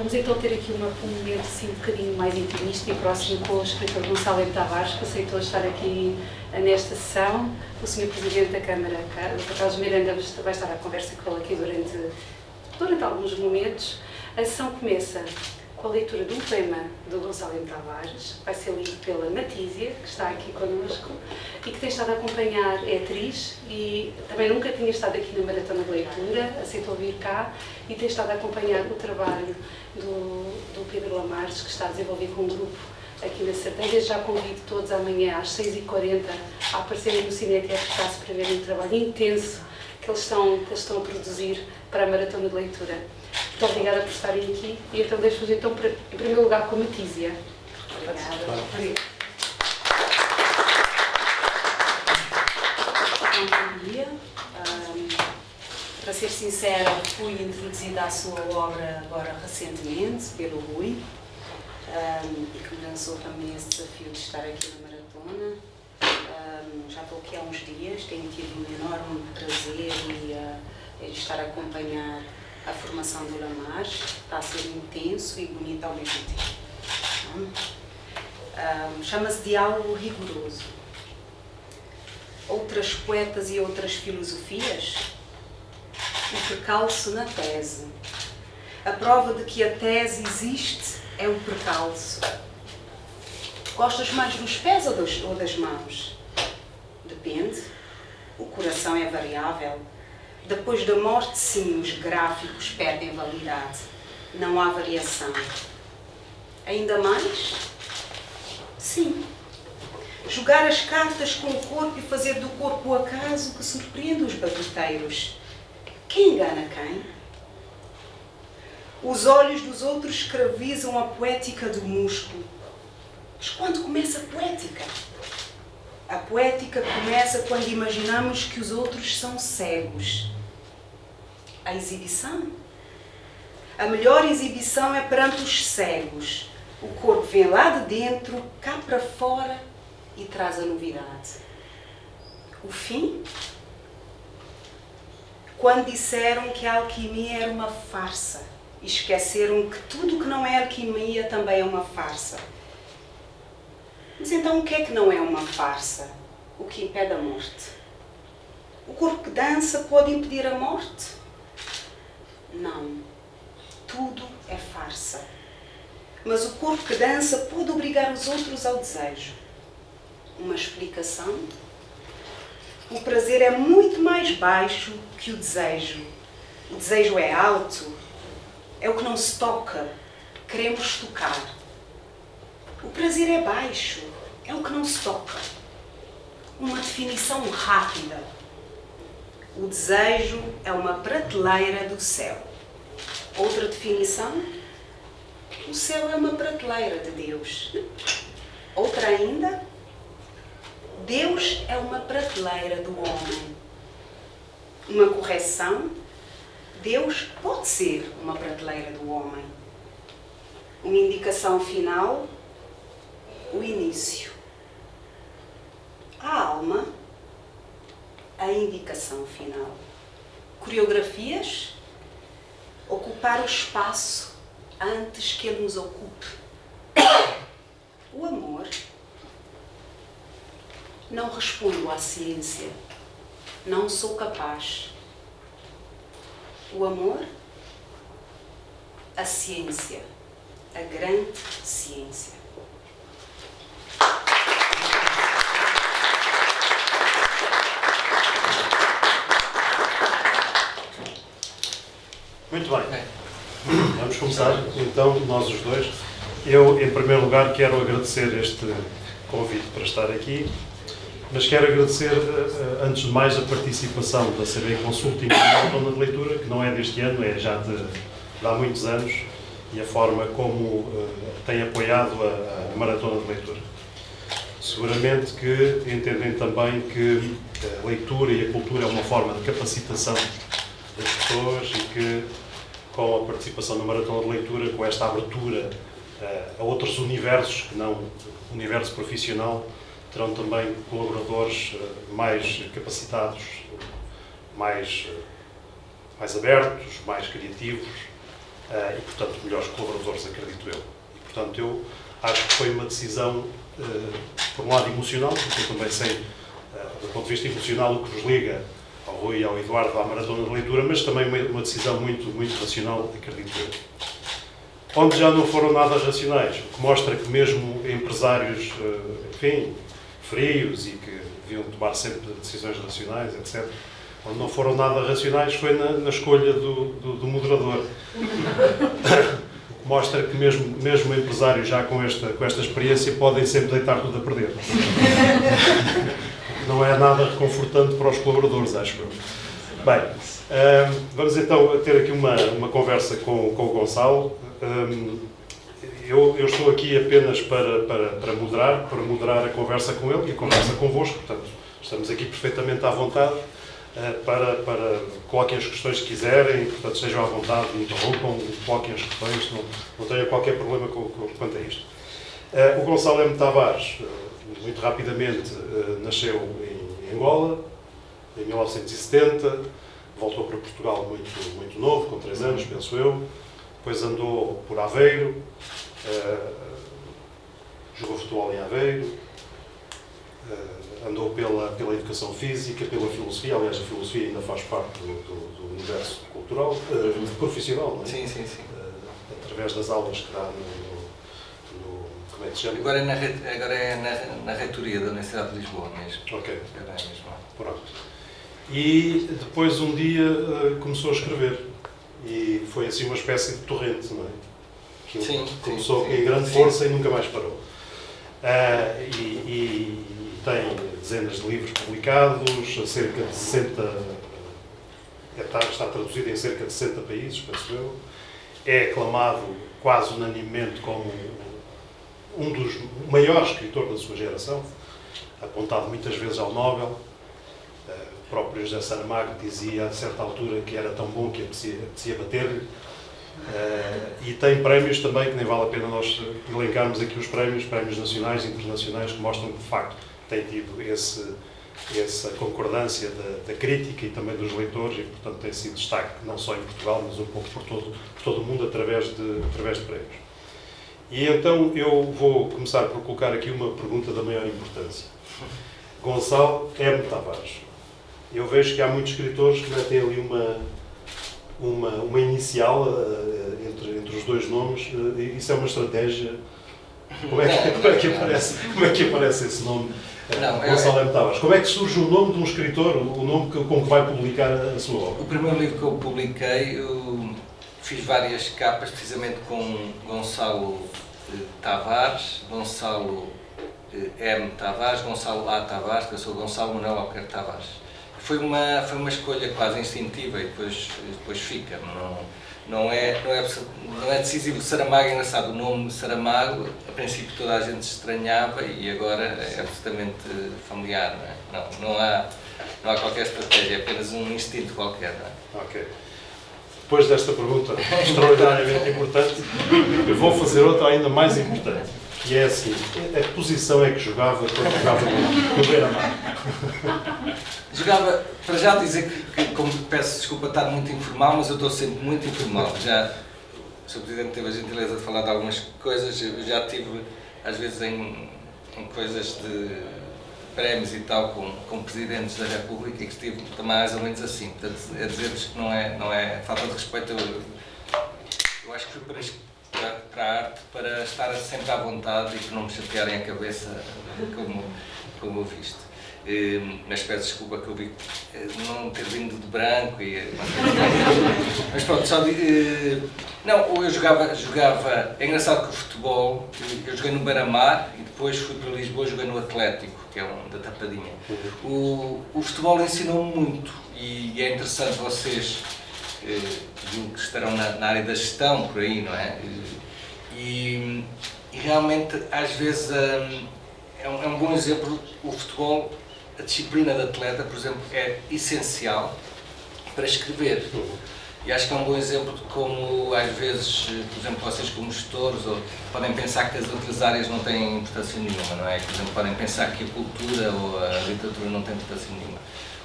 Vamos então ter aqui um momento assim, um bocadinho mais intimista e próximo com o escritor Gonçalo M. Tavares, que aceitou estar aqui nesta sessão. O Sr. Presidente da Câmara, Dr. Carlos Miranda, vai estar à conversa com ele aqui durante alguns momentos. A sessão começa com a leitura de um poema do Gonçalo M. Tavares, vai ser lido pela Matísia, que está aqui connosco, e que tem estado a acompanhar, é atriz, e também nunca tinha estado aqui na Maratona de Leitura, aceitou vir cá, e tem estado a acompanhar o trabalho do Pedro Lamares, que está a desenvolver com um grupo aqui na Sardenha. Já convido todos amanhã às 6h40 a aparecerem no Cine TRK para verem o trabalho intenso que eles estão a produzir para a Maratona de Leitura. Muito obrigada por estarem aqui e então deixo-vos então, em primeiro lugar com a Matísia. Obrigada. Bom dia. Para ser sincera, fui introduzida à sua obra agora recentemente pelo Rui e que me lançou também esse desafio de estar aqui na Maratona. Já estou aqui há uns dias, tenho tido um enorme prazer de estar a acompanhar a formação do Lamares. Está a ser intenso e bonito ao mesmo tempo. Chama-se Diálogo Rigoroso. Outras poetas e outras filosofias? O precalço na tese. A prova de que a tese existe é o precalço. Gostas mais dos pés ou das mãos? Depende. O coração é variável. Depois da morte, sim, os gráficos perdem validade. Não há variação. Ainda mais? Sim. Jogar as cartas com o corpo e fazer do corpo o acaso que surpreende os batuteiros. Quem engana quem? Os olhos dos outros escravizam a poética do músculo. Mas quando começa a poética? A poética começa quando imaginamos que os outros são cegos. A exibição? A melhor exibição é perante os cegos. O corpo vem lá de dentro, cá para fora e traz a novidade. O fim? Quando disseram que a alquimia era uma farsa e esqueceram que tudo que não é alquimia também é uma farsa. Mas então o que é que não é uma farsa? O que impede a morte? O corpo que dança pode impedir a morte? Não. Tudo é farsa. Mas o corpo que dança pode obrigar os outros ao desejo. Uma explicação? O prazer é muito mais baixo que o desejo. O desejo é alto. É o que não se toca. Queremos tocar. O prazer é baixo. É o que não se toca. Uma definição rápida. O desejo é uma prateleira do céu. Outra definição? O céu é uma prateleira de Deus. Outra ainda? Deus é uma prateleira do homem. Uma correção? Deus pode ser uma prateleira do homem. Uma indicação final? O início. A alma? A indicação final. Coreografias? Ocupar o espaço antes que ele nos ocupe. O amor? Não respondo à ciência. Não sou capaz. O amor? A ciência. A grande ciência. Muito bem. Vamos começar, então, nós os dois. Eu, em primeiro lugar, quero agradecer este convite para estar aqui, mas quero agradecer, antes de mais, a participação da CB Consulting na Maratona de Leitura, que não é deste ano, é já de há muitos anos, e a forma como tem apoiado a Maratona de Leitura. Seguramente que entendem também que a leitura e a cultura é uma forma de capacitação das pessoas e que, com a participação na Maratona de Leitura, com esta abertura a outros universos que não o universo profissional, terão também colaboradores mais capacitados, mais abertos, mais criativos, e, portanto, melhores colaboradores, acredito eu. E, portanto, eu acho que foi uma decisão, por um lado, emocional, porque eu também sei, do ponto de vista emocional, o que nos liga ao Rui e ao Eduardo à maratona de leitura, mas também uma decisão muito, muito racional, acredito eu. Onde já não foram nada racionais, o que mostra que mesmo empresários, enfim, frios e que deviam tomar sempre decisões racionais, etc., onde não foram nada racionais foi na escolha do moderador. Mostra que mesmo empresários já com esta experiência podem sempre deitar tudo a perder. Não é nada reconfortante para os colaboradores, acho eu. Bem, vamos então ter aqui uma conversa com o Gonçalo. Eu estou aqui apenas para moderar a conversa com ele e a conversa convosco, portanto, estamos aqui perfeitamente à vontade para coloquem as questões que quiserem, portanto, estejam à vontade, interrompam, coloquem as questões, não tenham qualquer problema quanto a isto. O Gonçalo M. Tavares, muito rapidamente, nasceu em Angola, em 1970, voltou para Portugal muito novo, com 3 anos, penso eu. Depois andou por Aveiro, jogou futebol em Aveiro, andou pela educação física, pela filosofia. Aliás, a filosofia ainda faz parte do universo cultural, profissional, não é? Sim. Através das aulas que dá como é que se chama? Agora é na reitoria da Universidade de Lisboa mesmo. Ok. Agora é mesmo. Pronto. E depois um dia começou a escrever. E foi assim uma espécie de torrente, não é? Que começou em grande força e nunca mais parou. E tem dezenas de livros publicados, cerca de 60, está traduzido em cerca de 60 países, penso eu. É aclamado quase unanimemente como um dos maiores escritores da sua geração, apontado muitas vezes ao Nobel. O próprio José Saramago dizia a certa altura que era tão bom que apetecia bater-lhe. E tem prémios também, que nem vale a pena nós elencarmos aqui os prémios nacionais e internacionais, que mostram que, de facto, tem tido essa concordância da crítica e também dos leitores e, portanto, tem sido destaque não só em Portugal, mas um pouco por todo o mundo através de prémios. E então eu vou começar por colocar aqui uma pergunta da maior importância. Gonçalo M. Tavares. Eu vejo que há muitos escritores que metem ali uma inicial entre os dois nomes. Isso é uma estratégia. Como é que aparece esse nome? Gonçalo M. Tavares. Como é que surge o nome de um escritor, o nome com que vai publicar a sua obra? O primeiro livro que eu publiquei, eu fiz várias capas, precisamente com Gonçalo Tavares, Gonçalo M. Tavares, Gonçalo A. Tavares, que eu sou Gonçalo Manuel Alquerque Tavares. Foi uma escolha quase instintiva e depois fica. Não é decisivo. Saramago é engraçado. O nome Saramago, a princípio toda a gente estranhava e agora é absolutamente familiar. Não há qualquer estratégia, é apenas um instinto qualquer. Não é? Ok. Depois desta pergunta extraordinariamente importante, eu vou fazer outra ainda mais importante, que é assim: a que posição é que jogava quando jogava no Beira-Mar? Jogava, para já dizer que, como peço desculpa estar muito informal, mas eu estou sempre muito informal. Já o Sr. Presidente teve a gentileza de falar de algumas coisas, eu já estive às vezes em coisas de prémios e tal com presidentes da República e que estive também mais ou menos assim. Portanto, é dizer-vos que não é falta de respeito. Eu acho que fui para a arte para estar sempre à vontade e que não me chatearem a cabeça como visto. Mas peço desculpa que eu vi não ter vindo de branco mas pronto, só não, eu jogava, é engraçado que o futebol, eu joguei no Beira-Mar e depois fui para Lisboa e joguei no Atlético, que é da Tapadinha. O futebol ensinou-me muito e é interessante vocês, que estarão na área da gestão, por aí, não é? E realmente, às vezes, é um bom exemplo. O futebol, a disciplina de atleta, por exemplo, é essencial para escrever. E acho que é um bom exemplo de como, às vezes, por exemplo, vocês como gestores podem pensar que as outras áreas não têm importância nenhuma, não é? Por exemplo, podem pensar que a cultura ou a literatura não têm importância nenhuma.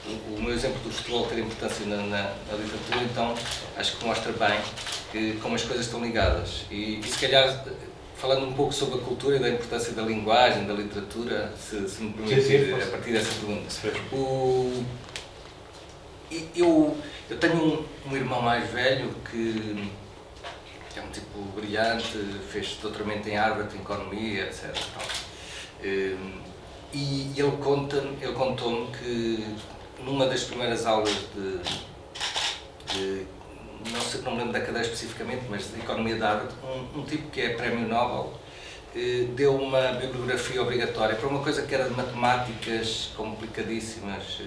o meu exemplo do futebol ter importância na literatura, então acho que mostra bem como as coisas estão ligadas. E se calhar, falando um pouco sobre a cultura e da importância da linguagem, da literatura, se me permitir, a partir dessa pergunta. Eu tenho um irmão mais velho que é um tipo brilhante, fez doutoramento em Harvard, em economia, etc. E ele contou-me que numa das primeiras aulas não me lembro da cadeira especificamente, mas de economia de Harvard, um tipo que é prémio Nobel deu uma bibliografia obrigatória para uma coisa que era de matemáticas complicadíssimas.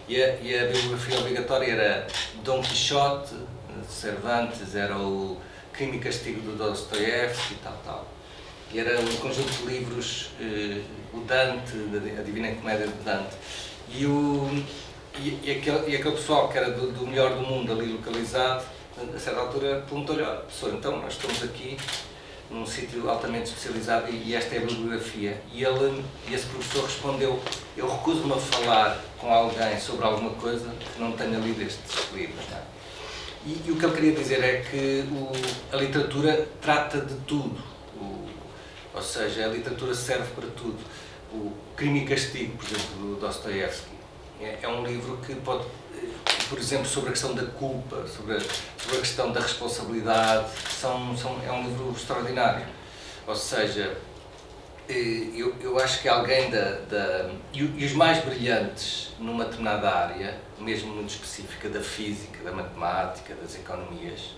E a bibliografia obrigatória era Dom Quixote, de Cervantes, era o Crime e Castigo do Dostoiévski e tal. E era um conjunto de livros, o Dante, a Divina Comédia de Dante. E aquele pessoal que era do melhor do mundo ali localizado, a certa altura perguntou-lhe: olha, professor, então nós estamos aqui num sítio altamente especializado e esta é a bibliografia. E esse professor respondeu: eu recuso-me a falar com alguém sobre alguma coisa que não tenha lido estes livros. Não é? E o que ele queria dizer é que a literatura trata de tudo, ou seja, a literatura serve para tudo. O Crime e Castigo, por exemplo, do Dostoiévski, é um livro que pode, por exemplo, sobre a questão da culpa, sobre a questão da responsabilidade, é um livro extraordinário. Ou seja, eu acho que alguém e os mais brilhantes numa determinada área, mesmo muito específica, da física, da matemática, das economias,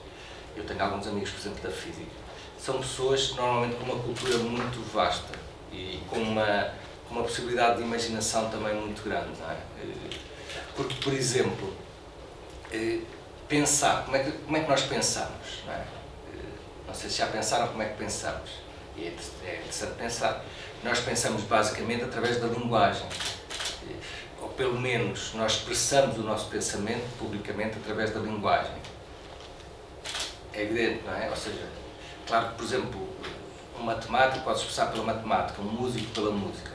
eu tenho alguns amigos, por exemplo, da física, são pessoas normalmente com uma cultura muito vasta e com uma possibilidade de imaginação também muito grande, não é? Porque, por exemplo, pensar, como é que nós pensamos, não é? Não sei se já pensaram como é que pensamos, e é interessante pensar. Nós pensamos basicamente através da linguagem, ou pelo menos nós expressamos o nosso pensamento publicamente através da linguagem. É evidente, não é? Ou seja, claro que, por exemplo, um matemático pode expressar pela matemática, um músico pela música,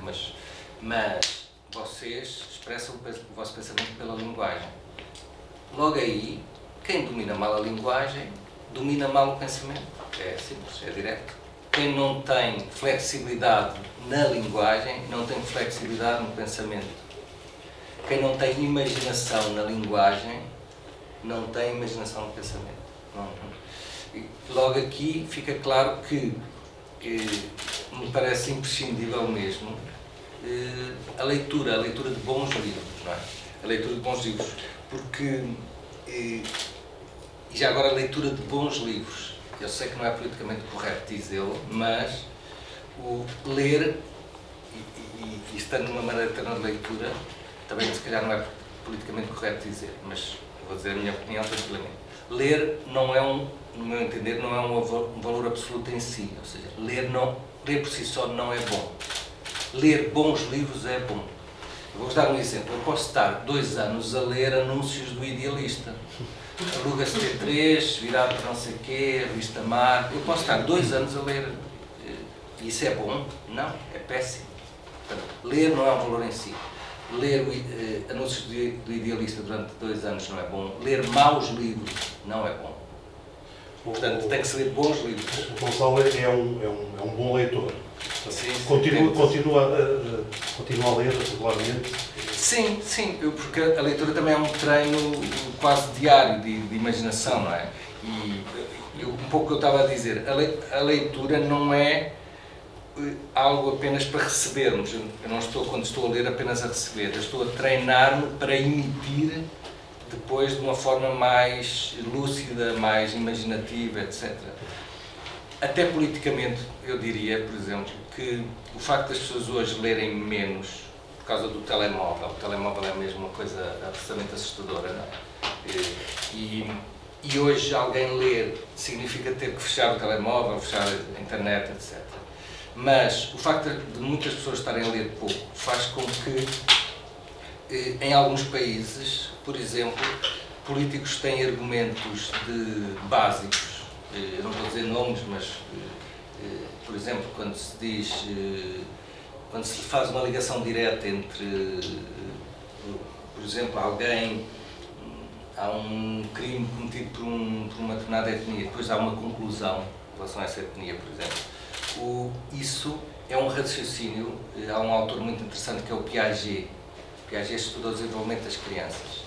mas vocês expressam o vosso pensamento pela linguagem. Logo aí, quem domina mal a linguagem, domina mal o pensamento. É simples, é direto. Quem não tem flexibilidade na linguagem, não tem flexibilidade no pensamento. Quem não tem imaginação na linguagem, não tem imaginação no pensamento. E logo aqui fica claro que me parece imprescindível mesmo a leitura de bons livros, não é? A leitura de bons livros, porque, e já agora a leitura de bons livros, eu sei que não é politicamente correto dizê-lo, mas o ler, e estando numa maratona de leitura, também se calhar não é politicamente correto dizer, mas vou dizer a minha opinião tranquilamente. Ler não é no meu entender, não é um valor absoluto em si, ou seja, ler por si só não é bom. Ler bons livros é bom. Eu vou-vos dar um exemplo. Eu posso estar 2 anos a ler anúncios do Idealista. Aluga-se T3, virado para não sei o quê, revista Mar. Eu posso estar 2 anos a ler. Isso é bom? Não, é péssimo. Portanto, ler não é um valor em si. Ler anúncios do Idealista durante 2 anos não é bom. Ler maus livros não é bom. Portanto, tem que se ler bons livros. O Gonçalo é um bom leitor. Sim, Continua a ler regularmente? Sim, porque a leitura também é um treino quase diário de imaginação, não é? E um pouco o que eu estava a dizer, a leitura não é algo apenas para recebermos. Eu não estou, quando estou a ler, apenas a receber. Eu estou a treinar-me para emitir depois de uma forma mais lúcida, mais imaginativa, etc. Até politicamente, eu diria, por exemplo, que o facto das pessoas hoje lerem menos por causa do telemóvel, o telemóvel é mesmo uma coisa absolutamente assustadora, não é? E hoje alguém ler significa ter que fechar o telemóvel, fechar a internet, etc. Mas o facto de muitas pessoas estarem a ler pouco faz com que, em alguns países, por exemplo, políticos têm argumentos básicos. Eu não vou dizer nomes, mas, por exemplo, quando se faz uma ligação direta entre, por por exemplo, há um crime cometido por uma determinada etnia, depois há uma conclusão em relação a essa etnia, por exemplo. Isso é um raciocínio. Há um autor muito interessante que é o Piaget. Piaget estuda o desenvolvimento das crianças.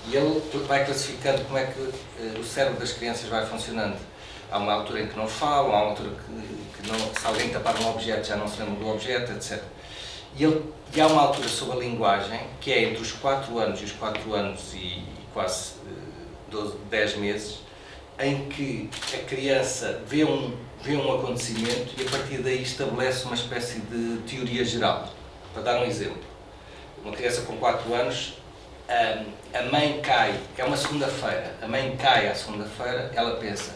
E ele vai classificando como é que o cérebro das crianças vai funcionando. Há uma altura em que não falam, há uma altura que não, se alguém tapar um objeto já não se lembra do objeto, etc. E há uma altura sobre a linguagem, que é entre os 4 anos e os 4 anos e quase 10 meses, em que a criança vê um acontecimento e a partir daí estabelece uma espécie de teoria geral. Para dar um exemplo, uma criança com 4 anos, a mãe cai, é uma segunda-feira, a mãe cai à segunda-feira, ela pensa,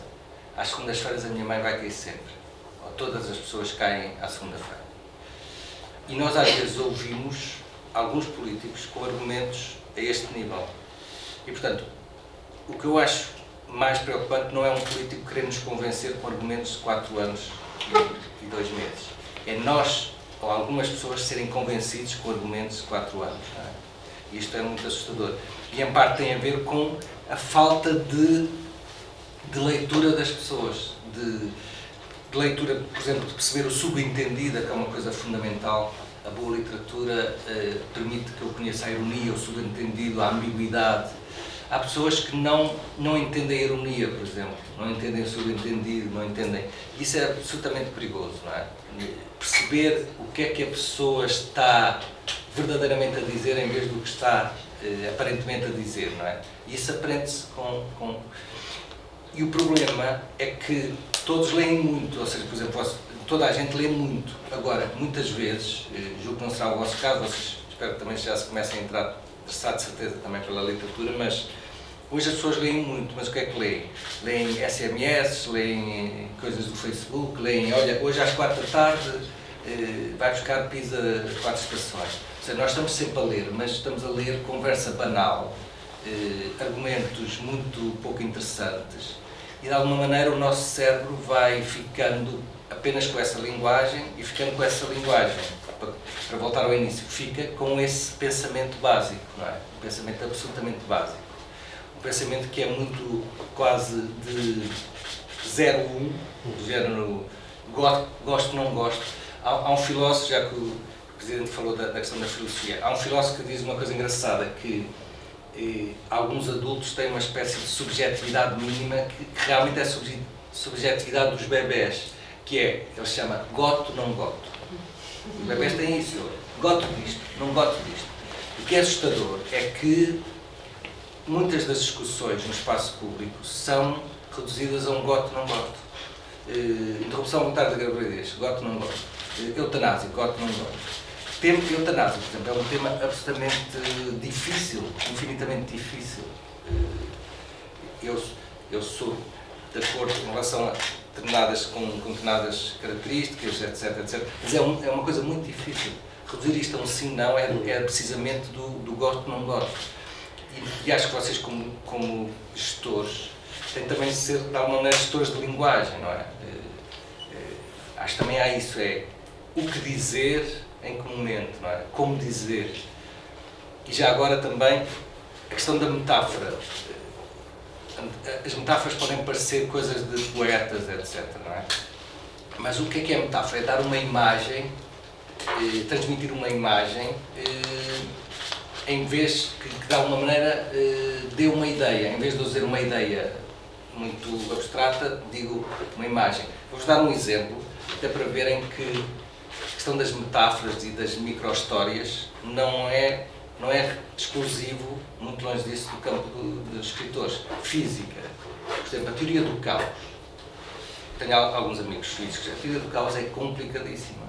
às segundas-feiras a minha mãe vai cair sempre, ou todas as pessoas caem à segunda-feira. E nós às vezes ouvimos alguns políticos com argumentos a este nível. E portanto, o que eu acho mais preocupante não é um político querer nos convencer com argumentos de 4 anos e 2 meses. É nós, ou algumas pessoas, serem convencidos com argumentos de 4 anos. Não é? E isto é muito assustador. E em parte tem a ver com a falta de leitura das pessoas, de leitura, por exemplo, de perceber o subentendido, que é uma coisa fundamental. A boa literatura permite que eu conheça a ironia, o subentendido, a ambiguidade. Há pessoas que não entendem a ironia, por exemplo, não entendem o subentendido, não entendem. Isso é absolutamente perigoso, não é? Perceber o que é que a pessoa está verdadeiramente a dizer em vez do que está aparentemente a dizer, não é? E isso aprende-se com... E o problema é que todos leem muito, ou seja, por exemplo, toda a gente lê muito. Agora, muitas vezes, julgo que não será o vosso caso, vocês espero que também já se comecem a entrar interessado de certeza também pela literatura, mas hoje as pessoas leem muito, mas o que é que leem? Leem SMS, leem coisas do Facebook, leem, olha, hoje às 4 da tarde vai buscar pizza 4 estações. Ou seja, nós estamos sempre a ler, mas estamos a ler conversa banal, argumentos muito pouco interessantes, e de alguma maneira o nosso cérebro vai ficando apenas com essa linguagem, e ficando com essa linguagem, para voltar ao início, fica com esse pensamento básico, não é? Um pensamento absolutamente básico. Um pensamento que é muito quase de 0-1, do género gosto, não gosto. Há um filósofo, já que o Presidente falou da questão da filosofia, há um filósofo que diz uma coisa engraçada, que alguns adultos têm uma espécie de subjetividade mínima que realmente é a subjetividade dos bebés, que é, ele chama gosto, não gosto. Os bebés têm isso, gosto disto, não gosto disto. O que é assustador é que muitas das discussões no espaço público são reduzidas a um gosto, não gosto. Interrupção voluntária da gravidez, gosto, não gosto. Eutanásia, gosto, não gosto. Eutanásia, por exemplo, é um tema absolutamente difícil, infinitamente difícil. Eu sou de acordo em relação a com determinadas características, etc. Mas é uma coisa muito difícil. Reduzir isto a um sim, não, é precisamente do gosto, não gosto. E acho que vocês, como gestores, têm também de ser, de alguma maneira, gestores de linguagem, não é? Acho que também há isso, é o que dizer, em que momento, não é? Como dizer. E já agora também a questão da metáfora. As metáforas podem parecer coisas de poetas, etc. Não é? Mas o que é metáfora? É dar uma imagem, transmitir uma imagem, em vez que de alguma maneira dê uma ideia. Em vez de eu dizer uma ideia muito abstrata, digo uma imagem. Vou-vos dar um exemplo, até para verem que a questão das metáforas e das micro-histórias não é exclusivo, muito longe disso, do campo dos escritores. Física. Por exemplo, a teoria do caos. Tenho alguns amigos físicos. A teoria do caos é complicadíssima,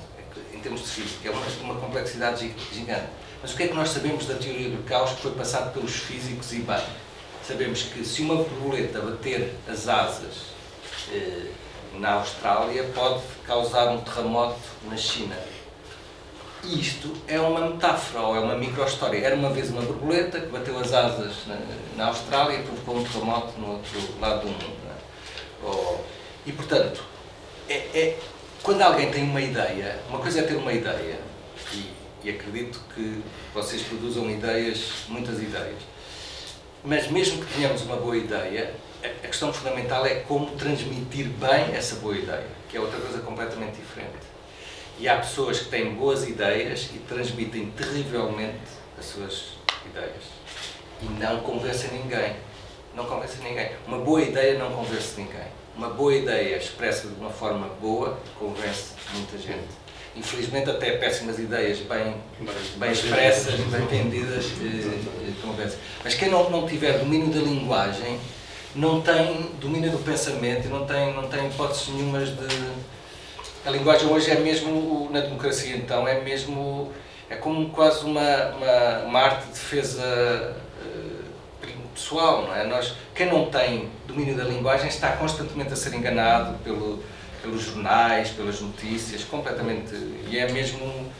em termos de física. É uma complexidade gigante. Mas o que é que nós sabemos da teoria do caos que foi passado pelos físicos e bem? Sabemos que se uma borboleta bater as asas na Austrália, pode causar um terremoto na China. Isto é uma metáfora, ou é uma micro-história. Era uma vez uma borboleta que bateu as asas na Austrália e provocou um terremoto no outro lado do mundo. Não é? E, portanto, quando alguém tem uma ideia, uma coisa é ter uma ideia, e e acredito que vocês produzam ideias, muitas ideias. Mas mesmo que tenhamos uma boa ideia, a questão fundamental é como transmitir bem essa boa ideia, que é outra coisa completamente diferente. E há pessoas que têm boas ideias e transmitem terrivelmente as suas ideias. E não convencem ninguém. Não convencem ninguém. Uma boa ideia não convence ninguém. Uma boa ideia expressa de uma forma boa convence muita gente. Infelizmente até péssimas ideias bem expressas, bem vendidas, convencem. Mas quem não tiver domínio da linguagem não tem domínio do pensamento e não tem hipóteses nenhumas de... A linguagem hoje é mesmo, na democracia então, é como quase uma arte de defesa pessoal, não é? Quem não tem domínio da linguagem está constantemente a ser enganado pelos jornais, pelas notícias, completamente, e é mesmo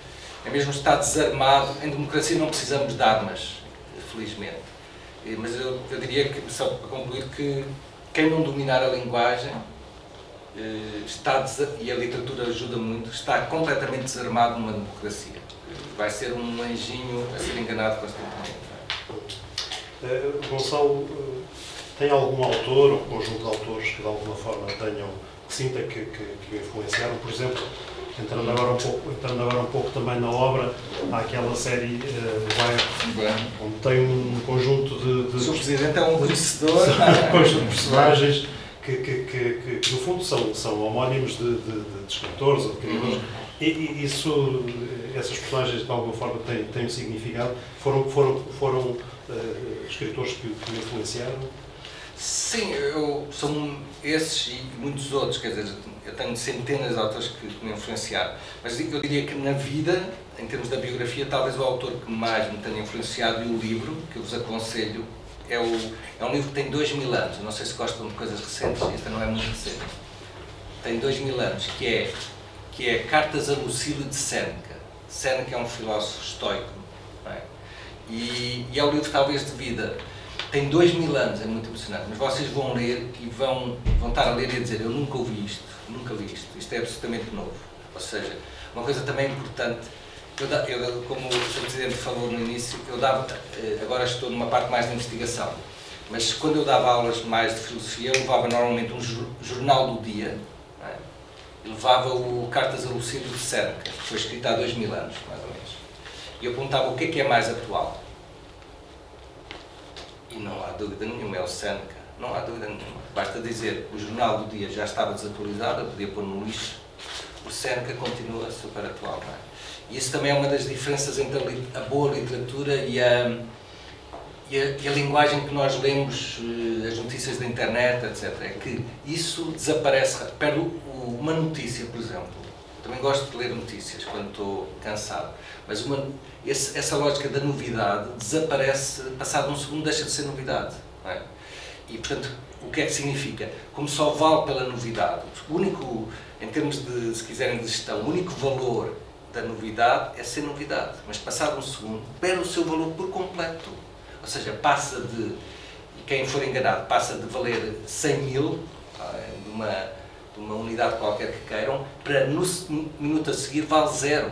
estar desarmado. Em democracia não precisamos de armas, felizmente. Mas eu diria que, só para concluir, que quem não dominar a linguagem e a literatura ajuda muito, está completamente desarmado numa democracia. Vai ser um anjinho a ser enganado constantemente. Gonçalo, tem algum autor ou conjunto de autores que de alguma forma sinta que o influenciaram? Por exemplo, entrando agora um pouco também na obra, há aquela série Wire, onde tem um conjunto de... O Sr. Presidente é um conhecedor. Conjunto de personagens que no fundo são homónimos de escritores ou de criadores. E essas personagens de alguma forma têm um significado? Foram escritores que me influenciaram? Sim, são esses e muitos outros, quer dizer, eu tenho centenas de autores que me influenciaram, mas eu diria que na vida, em termos da biografia, talvez o autor que mais me tenha influenciado, e o livro que eu vos aconselho, é um livro que tem 2000 anos, eu não sei se gostam de coisas recentes, esta não é muito recente, tem 2000 anos, que é Cartas a Lucílio de Sêneca. Sêneca é um filósofo estoico, não é? E é um livro talvez de vida, tem 2000 anos, é muito impressionante, mas vocês vão ler e vão estar a ler e a dizer: eu nunca ouvi isto, nunca li isto é absolutamente novo. Ou seja, uma coisa também importante, como o Sr. Presidente falou no início, agora estou numa parte mais de investigação, mas quando eu dava aulas mais de filosofia, eu levava normalmente um jornal do dia, não é? Eu levava o Cartas a Lucílio de Sêneca, que foi escrito há 2000 anos, mais ou menos. E eu perguntava o que é mais atual. E não há dúvida nenhuma, é o Sêneca. Não há dúvida nenhuma. Basta dizer que o jornal do dia já estava desatualizado, eu podia pôr no lixo. O Sêneca continua super atual, não é? E isso também é uma das diferenças entre a boa literatura e a linguagem que nós lemos, as notícias da internet, etc. É que isso desaparece, perde uma notícia, por exemplo. Também gosto de ler notícias quando estou cansado, mas essa lógica da novidade desaparece, passado um segundo deixa de ser novidade, não é? E portanto, o que é que significa? Como só vale pela novidade, o único, em termos de, se quiserem, de gestão, o único valor da novidade é ser novidade, mas passado um segundo perde o seu valor por completo, ou seja, passa de, quem for enganado, passa de valer 100 mil, de uma unidade qualquer que queiram, para no minuto a seguir vale zero.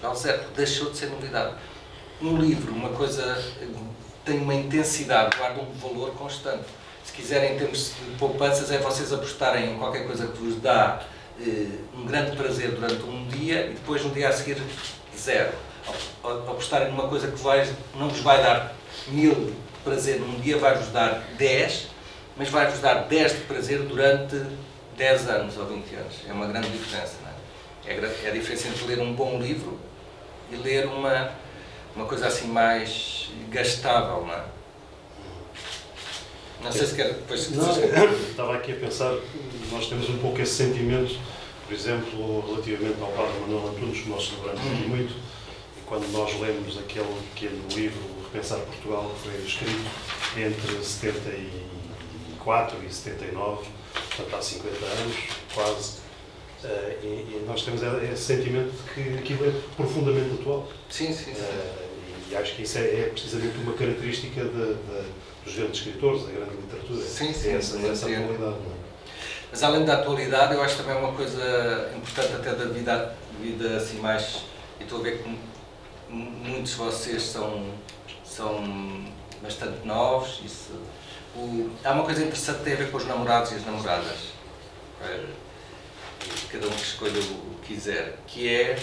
Vale zero, porque deixou de ser novidade. Um livro, uma coisa, tem uma intensidade, guarda um valor constante. Se quiserem, em termos de poupanças, é vocês apostarem em qualquer coisa que vos dá um grande prazer durante um dia e depois no dia a seguir zero. Apostarem numa coisa que não vos vai dar 1000 de prazer num dia, vai-vos dar 10, mas vai-vos dar 10 de prazer durante 10 anos ou 20 anos. É uma grande diferença, não é? É a diferença entre ler um bom livro e ler uma coisa assim mais gastável, não é? Não sei se quer depois... Estava aqui a pensar, nós temos um pouco esse sentimento, por exemplo, relativamente ao Padre Manuel Antunes, que nós celebramos aqui muito, e quando nós lemos aquele livro, Repensar Portugal, que foi escrito entre 74 e 79, portanto há 50 anos, quase, e nós temos esse sentimento de que aquilo é profundamente atual. Sim. E acho que isso é precisamente uma característica dos grandes escritores, da grande literatura. Sim, essa atualidade, não é? Mas além da atualidade, eu acho também uma coisa importante até da vida assim mais, e estou a ver que muitos de vocês são bastante novos. Há uma coisa interessante que tem a ver com os namorados e as namoradas. Cada um que escolha o que quiser, que é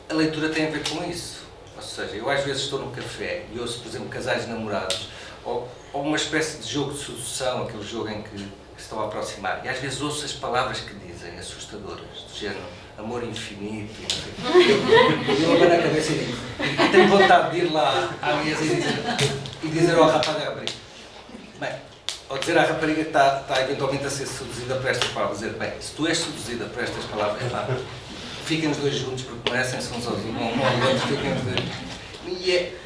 a leitura tem a ver com isso. Ou seja, eu às vezes estou no café e ouço, por exemplo, casais namorados, ou uma espécie de jogo de sucessão, aquele jogo em que se estão a aproximar, e às vezes ouço as palavras que dizem, assustadoras, do género amor infinito, e não sei o quê. Eu abano a cabeça e digo, tenho vontade de ir lá à mesa e dizer ao rapaz da rapariga, bem, ou dizer à rapariga que está eventualmente a ser seduzida por estas palavras, dizer, bem, se tu és seduzida por estas palavras, fiquem os dois juntos porque merecem-se uns aos outros, fiquem os dois.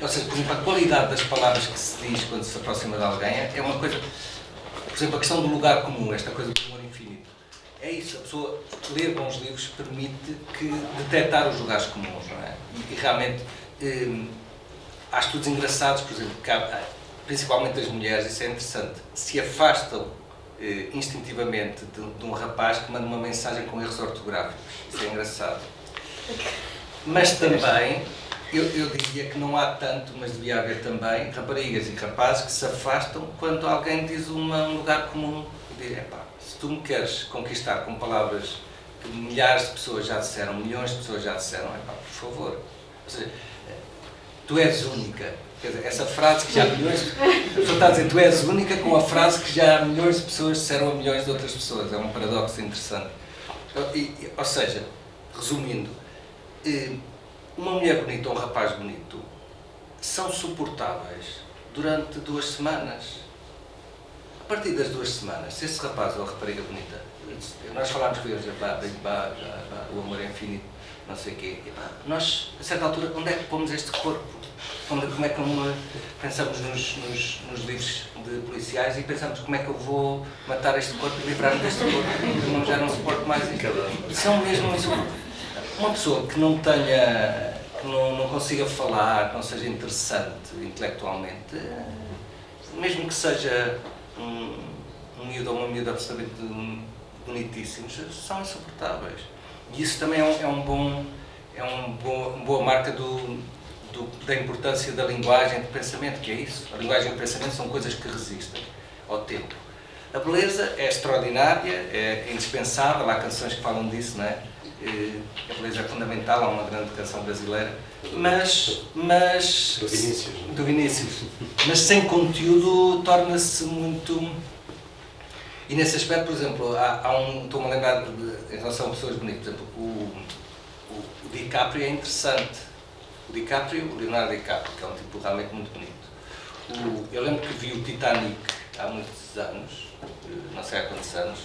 Ou seja, por exemplo, a qualidade das palavras que se diz quando se aproxima de alguém é uma coisa, por exemplo, a questão do lugar comum, esta coisa do amor infinito. É isso, a pessoa ler bons livros permite detectar os lugares comuns, não é? E realmente há estudos engraçados, por exemplo, que principalmente as mulheres, isso é interessante, se afastam instintivamente de um rapaz que manda uma mensagem com erros ortográficos. Isso é engraçado. Mas também, eu diria que não há tanto, mas devia haver também, raparigas e rapazes que se afastam quando alguém diz um lugar comum. E diz, se tu me queres conquistar com palavras que milhares de pessoas já disseram, milhões de pessoas já disseram, por favor. Ou seja, tu és única. Quer dizer, essa frase que já milhões... A pessoa está a dizer, tu és única, com a frase que já milhões de pessoas disseram a milhões de outras pessoas. É um paradoxo interessante. Ou seja, resumindo, uma mulher bonita ou um rapaz bonito são suportáveis durante 2 semanas. A partir das 2 semanas, se esse rapaz ou a rapariga bonita, nós falámos vezes, o amor é infinito, não sei o quê, nós, a certa altura, onde é que pomos este corpo? Como é que pensamos nos livros de policiais e pensamos como é que eu vou matar este corpo e livrar-me deste corpo, porque já não suporto mais isto. São mesmo isso. Uma pessoa que não tenha, que não consiga falar, que não seja interessante intelectualmente, mesmo que seja um miúdo ou uma miúda absolutamente bonitíssimos, são insuportáveis. E isso também é uma boa marca da importância da linguagem de pensamento, que é isso. A linguagem e o pensamento são coisas que resistem ao tempo. A beleza é extraordinária, é indispensável, há canções que falam disso, não é? A beleza é fundamental, há uma grande canção brasileira, mas do Vinícius. Mas sem conteúdo torna-se muito... E nesse aspecto, por exemplo, estou-me a lembrar em relação a pessoas bonitas, por exemplo, o DiCaprio é interessante. O Leonardo DiCaprio, que é um tipo realmente muito bonito. Eu lembro que vi o Titanic há muitos anos, não sei há quantos anos,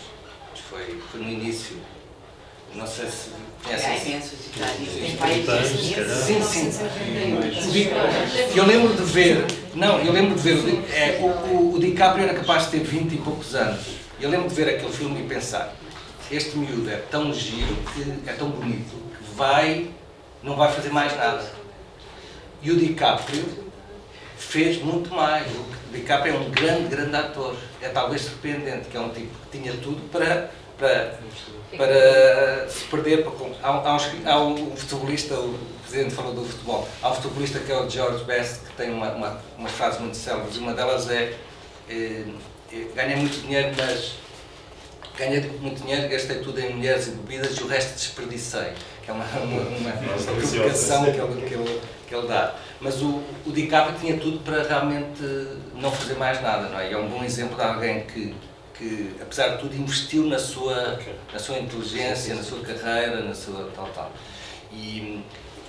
mas foi no início. Não sei se conhecem. É imenso o Titanic. Sim. Eu lembro de ver, o DiCaprio era capaz de ter 20 e poucos anos. Eu lembro de ver aquele filme e pensar, este miúdo é tão giro, é tão bonito, que não vai fazer mais nada. E o DiCaprio fez muito mais. O DiCaprio é um grande ator. É talvez surpreendente, que é um tipo que tinha tudo para se perder. Há um futebolista, o Presidente falou do futebol, há um futebolista que é o George Best, que tem umas frases muito célebres, e uma delas ganhei muito dinheiro, gastei tudo em mulheres e bebidas e o resto desperdicei, que é uma provocação que ele dá. Mas o DiCaprio tinha tudo para realmente não fazer mais nada, não é? E é um bom exemplo de alguém que apesar de tudo, investiu na sua inteligência, na sua carreira, na sua tal.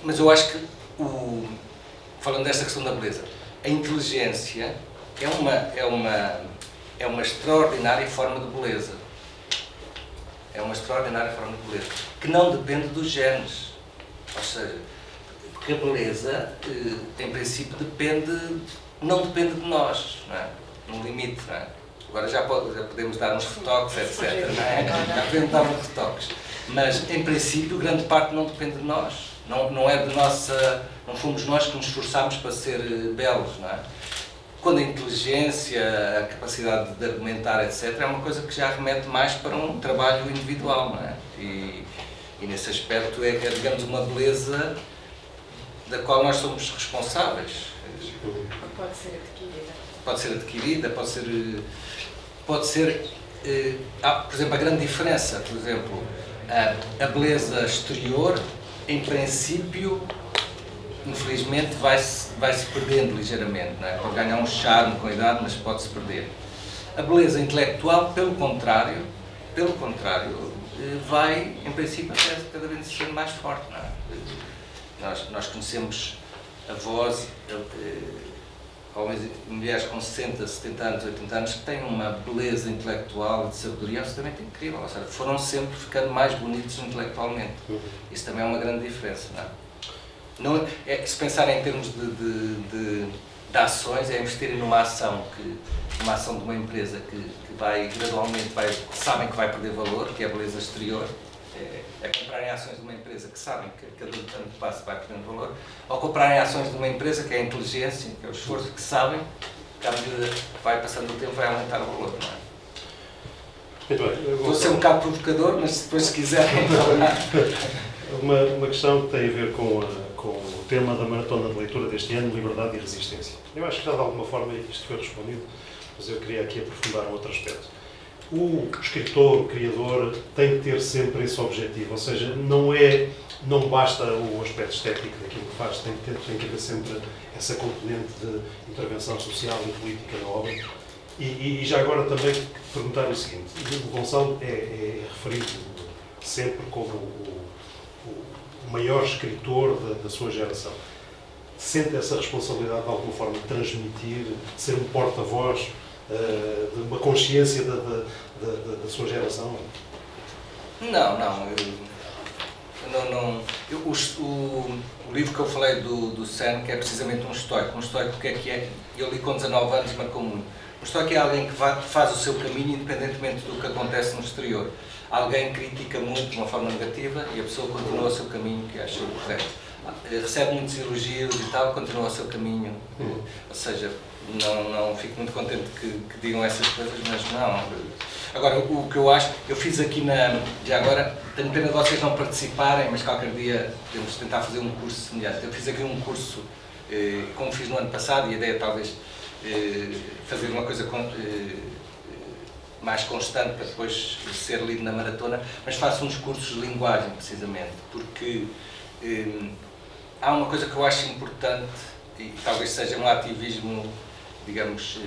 Mas eu acho que, falando desta questão da beleza, a inteligência é uma extraordinária forma de beleza. É uma extraordinária forma de beleza, que não depende dos genes. Ou seja, porque a beleza, em princípio, não depende de nós, não é? No limite, não é? Agora já podemos dar uns retoques, etc. Não é? Já podemos dar uns retoques. Mas, em princípio, grande parte não depende de nós. Não é de nossa... Não fomos nós que nos esforçámos para ser belos, não é? Quando a inteligência, a capacidade de argumentar, etc., é uma coisa que já remete mais para um trabalho individual, não é? E nesse aspecto é, digamos, uma beleza da qual nós somos responsáveis. Pode ser adquirida. Pode ser adquirida, pode ser por exemplo, a grande diferença, por exemplo, a beleza exterior, em princípio, infelizmente, vai-se perdendo ligeiramente, não é? Pode ganhar um charme com a idade, mas pode-se perder. A beleza intelectual, pelo contrário, vai, em princípio, até cada vez ser mais forte, não é? Nós conhecemos avós, homens e mulheres com 60, 70 anos, 80 anos, que têm uma beleza intelectual e de sabedoria absolutamente incrível. Ou seja, foram sempre ficando mais bonitos intelectualmente. Isso também é uma grande diferença, não é? Se pensarem em termos de ações, é investirem numa ação de uma empresa que vai gradualmente, sabem que vai perder valor, que é a beleza exterior, é comprarem ações de uma empresa que sabem que cada ano que passa vai perdendo valor, ou comprarem ações de uma empresa que é a inteligência, que é o esforço, que sabem que à medida que vai passando o tempo vai aumentar o valor, não é? Muito bem. Vou ser um bocado provocador, mas depois se quiserem falar. Uma questão que tem a ver com o tema da maratona de leitura deste ano, liberdade e resistência. Eu acho que já de alguma forma isto foi respondido, mas eu queria aqui aprofundar um outro aspecto. O escritor, o criador, tem que ter sempre esse objetivo, ou seja, não basta o aspecto estético daquilo que faz, tem que haver sempre essa componente de intervenção social e política na obra. E já agora também perguntar o seguinte, o Gonçalo é referido sempre como o maior escritor da sua geração. Sente essa responsabilidade de alguma forma de transmitir, de ser um porta-voz de uma consciência da sua geração? O livro que eu falei do Seneca é precisamente um estoico. Um estoico, o que é? Eu li com 19 anos e marcou muito. Um estoico é alguém que faz o seu caminho independentemente do que acontece no exterior. Alguém critica muito de uma forma negativa e a pessoa continua o seu caminho, que acha correto. Recebe muitos elogios e tal, continua o seu caminho. Ou seja, não fico muito contente que digam essas coisas, mas não. Agora, o que eu acho, eu fiz aqui já agora, tenho pena de vocês não participarem, mas qualquer dia podemos tentar fazer um curso semelhante. Eu fiz aqui um curso, como fiz no ano passado, e a ideia é talvez fazer uma coisa mais constante para depois ser lido na maratona, mas faço uns cursos de linguagem, precisamente, porque há uma coisa que eu acho importante, e talvez seja um ativismo, digamos,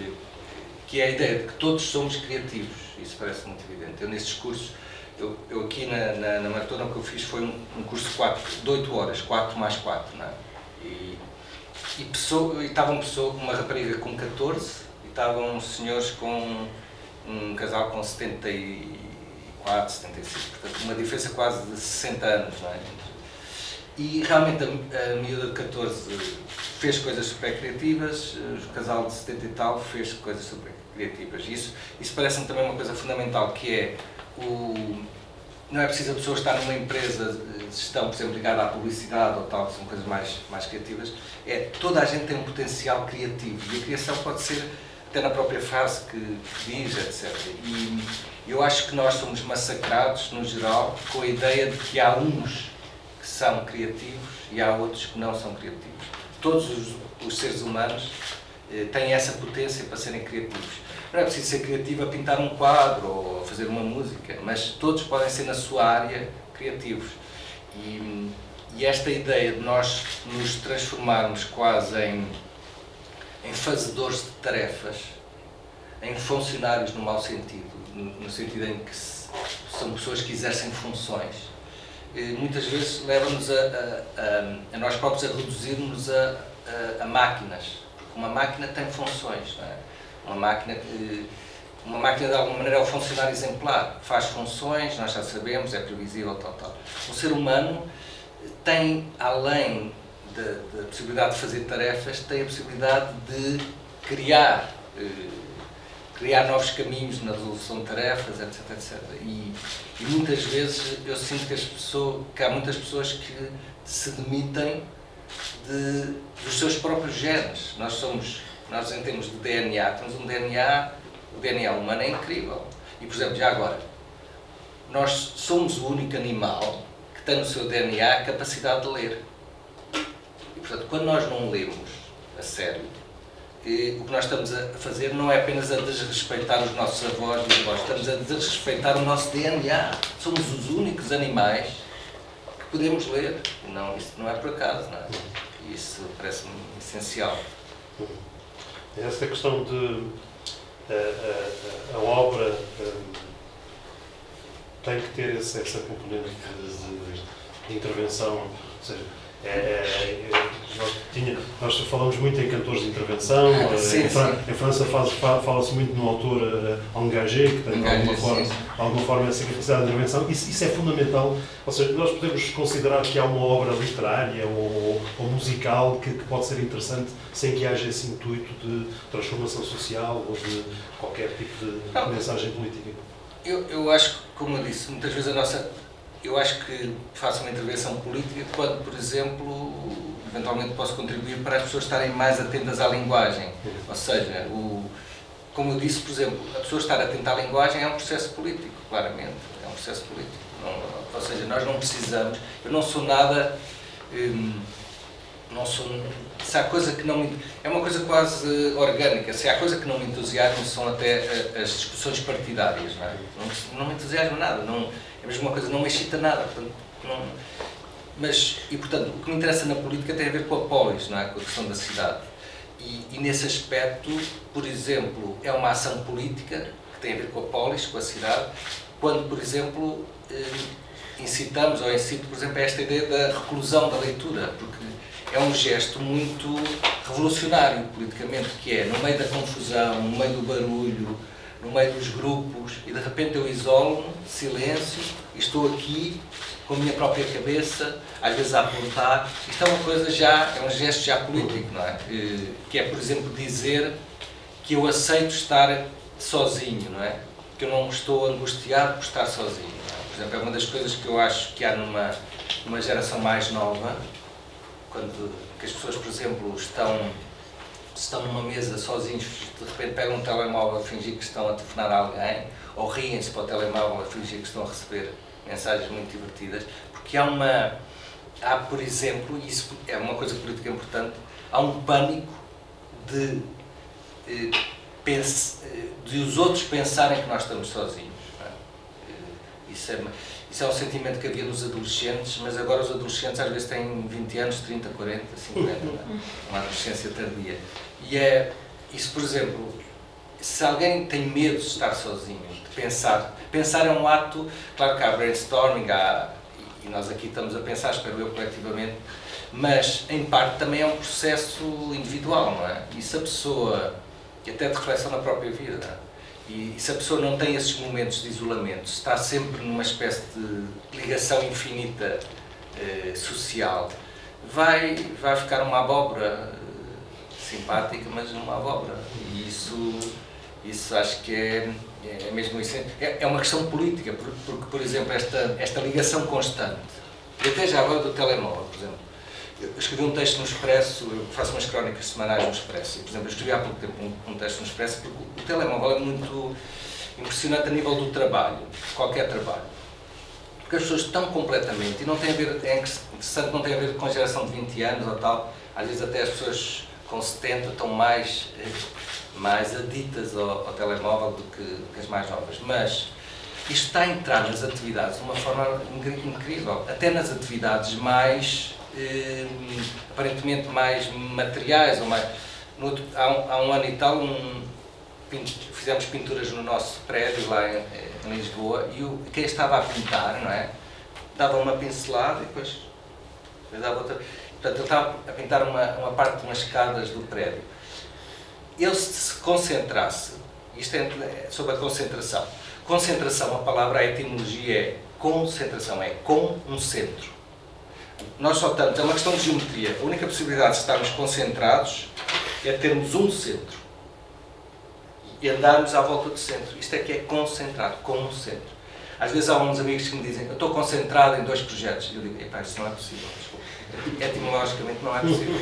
que é a ideia de que todos somos criativos. Isso parece muito evidente. Eu, nesses cursos, eu aqui na maratona, o que eu fiz foi um curso de 8 horas, 4 mais 4, não é? E estava uma rapariga com 14 e estavam senhores um casal com 74, 75, portanto uma diferença quase de 60 anos, não é? E realmente a miúda de 14 fez coisas super criativas, o casal de 70 e tal fez coisas super criativas. Isso parece-me também uma coisa fundamental, que é não é preciso a pessoa estar numa empresa de gestão, por exemplo, ligada à publicidade ou tal, que são coisas mais criativas. Toda a gente tem um potencial criativo e a criação pode ser até na própria frase que diz, etc. E eu acho que nós somos massacrados, no geral, com a ideia de que há uns que são criativos e há outros que não são criativos. Todos os seres humanos têm essa potência para serem criativos. Não é preciso ser criativo a pintar um quadro ou a fazer uma música, mas todos podem ser na sua área criativos. E esta ideia de nós nos transformarmos quase em fazedores de tarefas, em funcionários no mau sentido, no sentido em que são pessoas que exercem funções, muitas vezes leva-nos a nós próprios a reduzirmos a máquinas, porque uma máquina tem funções, não é? Uma máquina de alguma maneira é o funcionário exemplar, faz funções, nós já sabemos, é previsível, tal. O ser humano tem, além da possibilidade de fazer tarefas, tem a possibilidade de criar novos caminhos na resolução de tarefas, etc. E muitas vezes eu sinto que há muitas pessoas que se demitem dos seus próprios genes. Nós em termos de DNA, temos um DNA, o DNA humano é incrível. E, por exemplo, já agora, nós somos o único animal que tem no seu DNA a capacidade de ler. E, portanto, quando nós não lemos a sério, o que nós estamos a fazer não é apenas a desrespeitar os nossos avós e avós, estamos a desrespeitar o nosso DNA. Somos os únicos animais que podemos ler. Não, isso não é por acaso, não é? E isso parece-me essencial. Essa questão de a obra tem que ter essa componente de intervenção, ou seja, nós falamos muito em cantores de intervenção. Em França fala-se muito no autor engagé, que tem de alguma forma essa capacidade de intervenção. Isso é fundamental. Ou seja, nós podemos considerar que há uma obra literária ou musical que pode ser interessante sem que haja esse intuito de transformação social ou de qualquer tipo de mensagem política. Eu acho que, como eu disse, muitas vezes eu acho que faço uma intervenção política quando, por exemplo, eventualmente posso contribuir para as pessoas estarem mais atentas à linguagem. Ou seja, como eu disse, por exemplo, a pessoa estar atenta à linguagem é um processo político, claramente. É um processo político. Ou seja, nós não precisamos... Eu não sou nada... Se há coisa que não me... É uma coisa quase orgânica. Se há coisa que não me entusiasma são até as discussões partidárias. Não é? Não me entusiasma nada. É a mesma coisa, não me excita nada. Portanto, portanto, o que me interessa na política tem a ver com a polis, não é? Com a questão da cidade. E nesse aspecto, por exemplo, é uma ação política que tem a ver com a polis, com a cidade, quando, por exemplo, incitamos, ou incito, por exemplo, a esta ideia da reclusão da leitura, porque é um gesto muito revolucionário politicamente, que é, no meio da confusão, no meio do barulho, no meio dos grupos, e de repente eu isolo-me, silêncio, e estou aqui com a minha própria cabeça, às vezes a apontar. Isto é uma coisa já, é um gesto já político, não é? Que é, por exemplo, dizer que eu aceito estar sozinho, não é? Que eu não estou angustiado por estar sozinho. Não é? Por exemplo, é uma das coisas que eu acho que há numa geração mais nova, que as pessoas, por exemplo, estão numa mesa sozinhos, de repente pegam um telemóvel a fingir que estão a telefonar a alguém, ou riem-se para o telemóvel a fingir que estão a receber mensagens muito divertidas, porque há, por exemplo, e isso é uma coisa política importante, há um pânico de os outros pensarem que nós estamos sozinhos. Não é? Isso é um sentimento que havia nos adolescentes, mas agora os adolescentes às vezes têm 20 anos, 30, 40, 50, não é? Uma adolescência tardia. E isso, por exemplo, se alguém tem medo de estar sozinho, de pensar é um ato, claro que há brainstorming, e nós aqui estamos a pensar, espero eu, coletivamente, mas em parte também é um processo individual, não é? E se a pessoa, e até de reflexão na própria vida, não é? E se a pessoa não tem esses momentos de isolamento, está sempre numa espécie de ligação infinita social, vai ficar uma abóbora simpática, mas uma abóbora. E isso acho que é mesmo isso. É uma questão política, porque, por exemplo, esta ligação constante, e até já agora do telemóvel, por exemplo. Eu escrevi um texto no Expresso, eu faço umas crónicas semanais no Expresso, e, por exemplo, eu escrevi há pouco tempo um texto no Expresso, porque o telemóvel é muito impressionante a nível do trabalho, de qualquer trabalho. Porque as pessoas estão completamente, e não tem a ver, é interessante, não tem a ver com a geração de 20 anos ou tal, às vezes até as pessoas com 70 estão mais aditas ao telemóvel do que as mais novas, mas isto está a entrar nas atividades de uma forma incrível, até nas atividades mais, aparentemente mais materiais, ou mais, há um ano e tal, fizemos pinturas no nosso prédio lá em Lisboa, e quem estava a pintar, não é? Dava uma pincelada e depois dava outra. Portanto, ele estava a pintar uma parte de umas escadas do prédio. Ele se concentrasse, isto é sobre a concentração. Concentração, a palavra, a etimologia é concentração, é com um centro. Nós só estamos, é uma questão de geometria. A única possibilidade de estarmos concentrados é termos um centro e andarmos à volta do centro. Isto é que é concentrado, com um centro. Às vezes há uns amigos que me dizem, eu estou concentrado em 2 projetos. E eu digo, epá, isso não é possível, desculpa. Etimologicamente não é possível.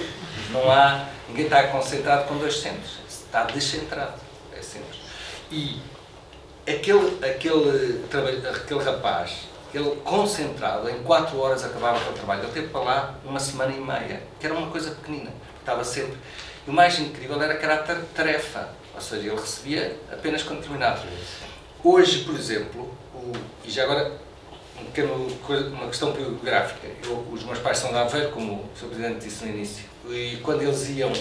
Ninguém está concentrado com 2 centros. Está descentrado. É simples. E aquele rapaz ele concentrado, em 4 horas acabava o trabalho. Ele teve para lá 1 semana e meia, que era uma coisa pequenina, estava sempre. E o mais incrível era que era a tarefa, ou seja, ele recebia apenas quando terminava. Hoje, por exemplo, e já agora uma questão biográfica, os meus pais são de Aveiro, como o Sr. Presidente disse no início, e quando eles iam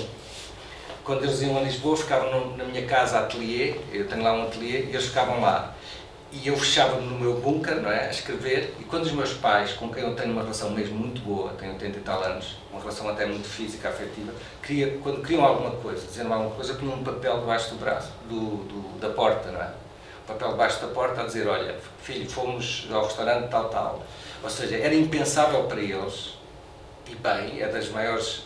a Lisboa, ficavam na minha casa ateliê, eu tenho lá um ateliê, e eles ficavam lá. E eu fechava-me no meu bunker, não é, a escrever, e quando os meus pais, com quem eu tenho uma relação mesmo muito boa, tenho 80 e tal anos, uma relação até muito física, afetiva, quando queriam alguma coisa, diziam alguma coisa, punham um papel debaixo do braço, da porta, não é? Um papel debaixo da porta a dizer, olha, filho, fomos ao restaurante tal. Ou seja, era impensável para eles, e bem, é das maiores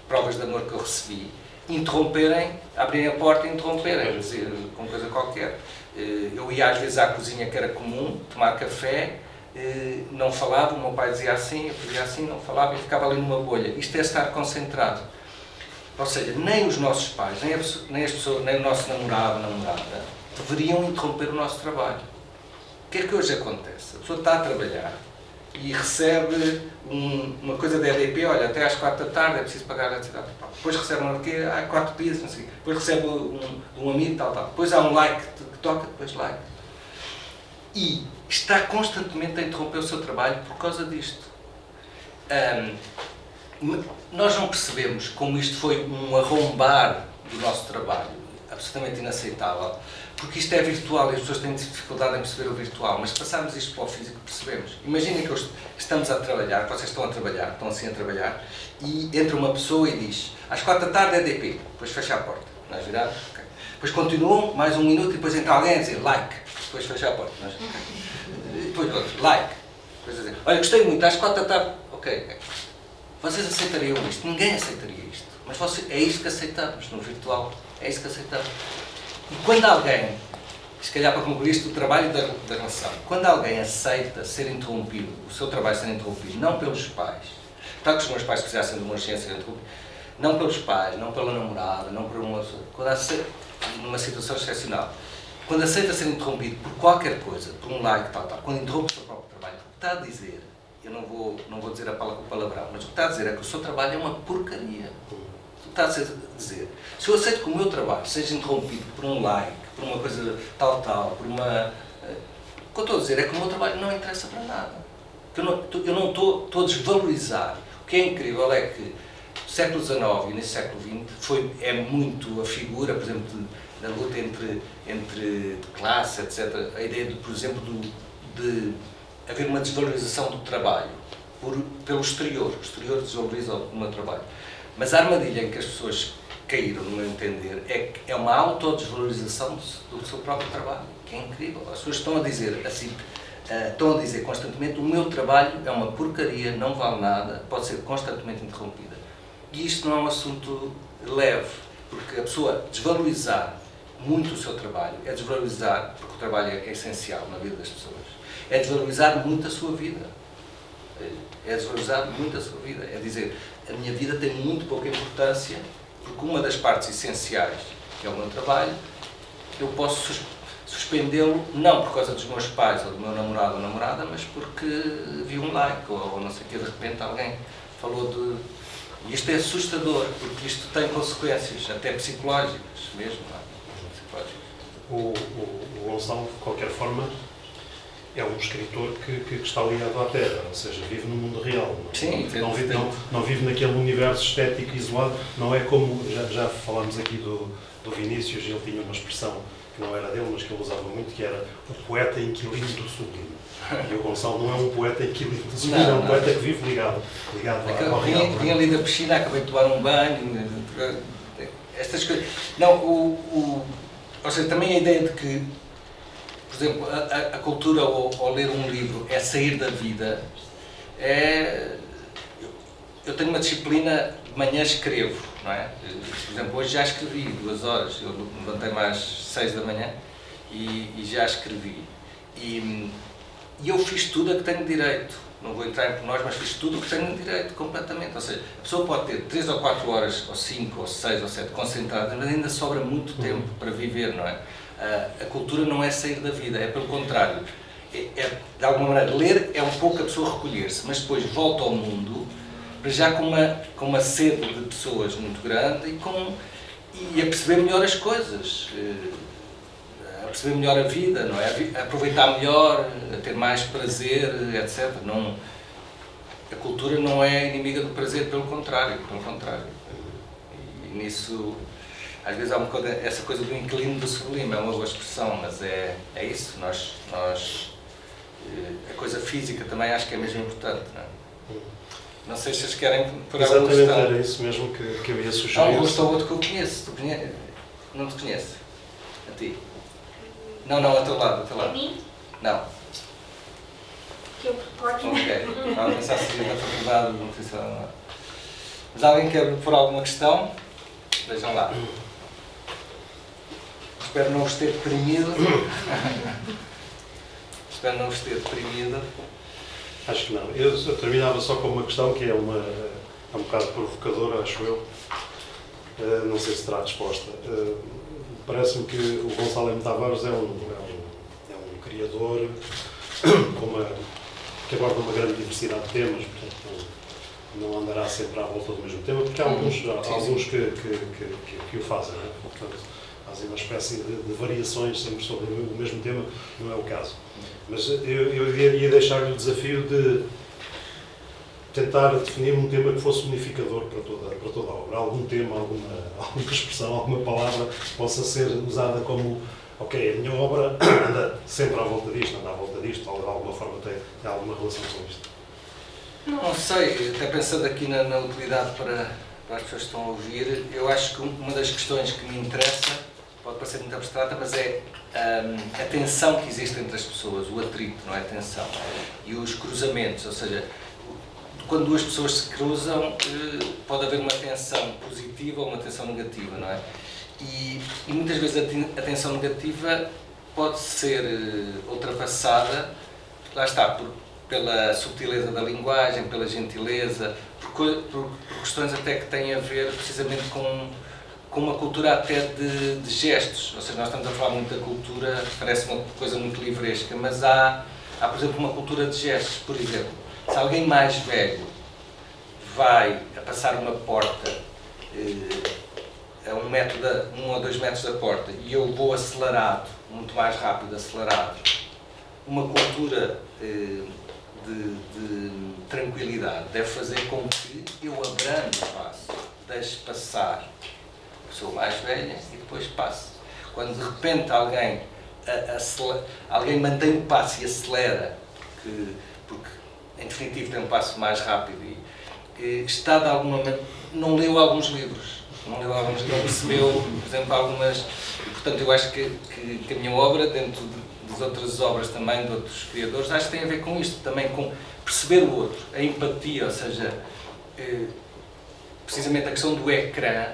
provas de amor que eu recebi, interromperem, abrirem a porta e interromperem, dizer, com coisa qualquer. Eu ia às vezes à cozinha, que era comum, tomar café, não falava, o meu pai dizia assim, eu fazia assim, não falava e ficava ali numa bolha. Isto é estar concentrado. Ou seja, nem os nossos pais, nem as pessoas, nem o nosso namorado, namorada, deveriam interromper o nosso trabalho. O que é que hoje acontece? A pessoa está a trabalhar e recebe uma coisa da EDP, olha, até às 4 da tarde é preciso pagar a eletricidade. Depois recebe uma quê? 4 pias, não sei. Depois recebe um amigo, tal. Depois há um like que toca, depois like. E está constantemente a interromper o seu trabalho por causa disto. Nós não percebemos como isto foi um arrombar do nosso trabalho, absolutamente inaceitável, porque isto é virtual e as pessoas têm dificuldade em perceber o virtual, mas se passarmos isto para o físico, percebemos. Imaginem que estamos a trabalhar, vocês estão assim a trabalhar, e entra uma pessoa e diz, às 4 da tarde é DP, depois fecha a porta, não é virado? Okay. Depois continuam, mais 1 minuto, e depois entra alguém a dizer, like, depois fecha a porta, não é? Depois outro, like, depois a dizer, olha, gostei muito, às 4 da tarde, ok. Vocês aceitariam isto? Ninguém aceitaria isto, mas é isto que aceitamos no virtual, é isto que aceitamos. E quando alguém, se calhar para concluir isto, o trabalho da relação, quando alguém aceita ser interrompido, o seu trabalho ser interrompido, não pelos pais, tal que os meus pais precisassem de uma urgência interrompida, não pelos pais, não pela namorada, não por uma pessoa, quando aceita, numa situação excepcional, quando aceita ser interrompido por qualquer coisa, por um like, tal, quando interrompe o seu próprio trabalho, o que está a dizer, eu não vou dizer o palavrão, mas o que está a dizer é que o seu trabalho é uma porcaria. Está a dizer, se eu aceito que o meu trabalho seja interrompido por um like, por uma coisa tal, por uma... O que eu estou a dizer é que o meu trabalho não interessa para nada. Eu não estou a desvalorizar. O que é incrível é que no século XIX e nesse século XX é muito a figura, por exemplo, da luta entre classe, etc. A ideia, por exemplo, de haver uma desvalorização do trabalho pelo exterior. O exterior desvaloriza o meu trabalho. Mas a armadilha em que as pessoas caíram, no meu entender, é uma autodesvalorização do seu próprio trabalho, que é incrível. As pessoas estão a dizer assim, estão a dizer constantemente, o meu trabalho é uma porcaria, não vale nada, pode ser constantemente interrompida. E isto não é um assunto leve, porque a pessoa desvalorizar muito o seu trabalho é desvalorizar, porque o trabalho é essencial na vida das pessoas, é desvalorizar muito a sua vida. É desvalorizar muito a sua vida. É dizer, a minha vida tem muito pouca importância, porque uma das partes essenciais, que é o meu trabalho, eu posso suspendê-lo, não por causa dos meus pais, ou do meu namorado ou namorada, mas porque vi um like, ou não sei o que, de repente alguém falou de... E isto é assustador, porque isto tem consequências, até psicológicas mesmo. O Gonçalo, de qualquer forma, é um escritor que está ligado à Terra, ou seja, vive no mundo real. Sim, não vive naquele universo estético isolado. Não é como, já falámos aqui do Vinícius, ele tinha uma expressão que não era dele, mas que ele usava muito, que era o poeta inquilino do sublime. E o Gonçalo não é um poeta inquilino do sublime, é um poeta que vive ligado ao real. Vim ali da piscina, acabei de tomar um banho, estas coisas. Não, ou seja, também a ideia de que, por exemplo, a cultura ao ler um livro é sair da vida, eu tenho uma disciplina, de manhã escrevo, não é? Por exemplo, hoje já escrevi 2 horas, eu levantei-me às 6 da manhã e já escrevi. E eu fiz tudo a que tenho direito, não vou entrar em pormenores, mas fiz tudo o que tenho direito, completamente. Ou seja, a pessoa pode ter 3 ou 4 horas, ou 5, ou 6, ou 7 concentradas, mas ainda sobra muito tempo para viver, não é? A cultura não é sair da vida, é pelo contrário, de alguma maneira, ler é um pouco a pessoa recolher-se, mas depois volta ao mundo, já com uma sede de pessoas muito grande e a perceber melhor as coisas, a perceber melhor a vida, não é? A aproveitar melhor, a ter mais prazer, etc. A cultura não é inimiga do prazer, pelo contrário. E nisso, às vezes há essa coisa do inquilino do sublime, é uma boa expressão, mas é isso. A coisa física também acho que é mesmo importante, não é? Não sei se vocês querem por alguma questão. Exatamente, era isso mesmo que eu ia sugerir. Há um rosto ou outro que eu conheço. Não te conheço? A ti? Não, ao teu lado. A mim? Não. Que eu estou aqui. Ok. Não pensar se seria da faculdade, não sei se não. Mas alguém quer pôr alguma questão? Vejam lá. Espero não vos ter deprimido. Acho que não. Eu terminava só com uma questão que é um bocado provocadora, acho eu. Não sei se terá resposta. Parece-me que o Gonçalo M. Tavares é um criador que aborda uma grande diversidade de temas, portanto não andará sempre à volta do mesmo tema, porque há alguns que o fazem, não é? Portanto, fazem uma espécie de variações sempre sobre o mesmo tema, não é o caso. Mas eu ia deixar-lhe o desafio de tentar definir um tema que fosse unificador para toda a obra. Algum tema, alguma expressão, alguma palavra possa ser usada como ok, a minha obra anda sempre à volta disto, ou de alguma forma tem alguma relação com isto. Não sei, até pensando aqui na utilidade para as pessoas que estão a ouvir, eu acho que uma das questões que me interessa, pode parecer muito abstrata, mas é a tensão que existe entre as pessoas, o atrito, não é? A tensão. E os cruzamentos, ou seja, quando duas pessoas se cruzam, pode haver uma tensão positiva ou uma tensão negativa, não é? E muitas vezes a tensão negativa pode ser ultrapassada, lá está, pela subtileza da linguagem, pela gentileza, por questões até que têm a ver precisamente com uma cultura até de gestos. Ou seja, nós estamos a falar muito da cultura, parece uma coisa muito livresca, mas há, por exemplo, uma cultura de gestos. Por exemplo, se alguém mais velho vai a passar uma porta a 1 ou 2 metros da porta e eu vou acelerado, muito mais rápido, uma cultura de tranquilidade deve fazer com que eu abrande o passo, deixe passar a pessoa mais velha e depois passe. Quando de repente alguém mantém o passo e acelera, porque em definitivo tem um passo mais rápido e está de alguma maneira, não leu alguns livros, não percebeu, por exemplo, algumas. E, portanto, eu acho que a minha obra, dentro das outras obras também de outros criadores, acho que tem a ver com isto, também com perceber o outro, a empatia, ou seja, precisamente a questão do ecrã.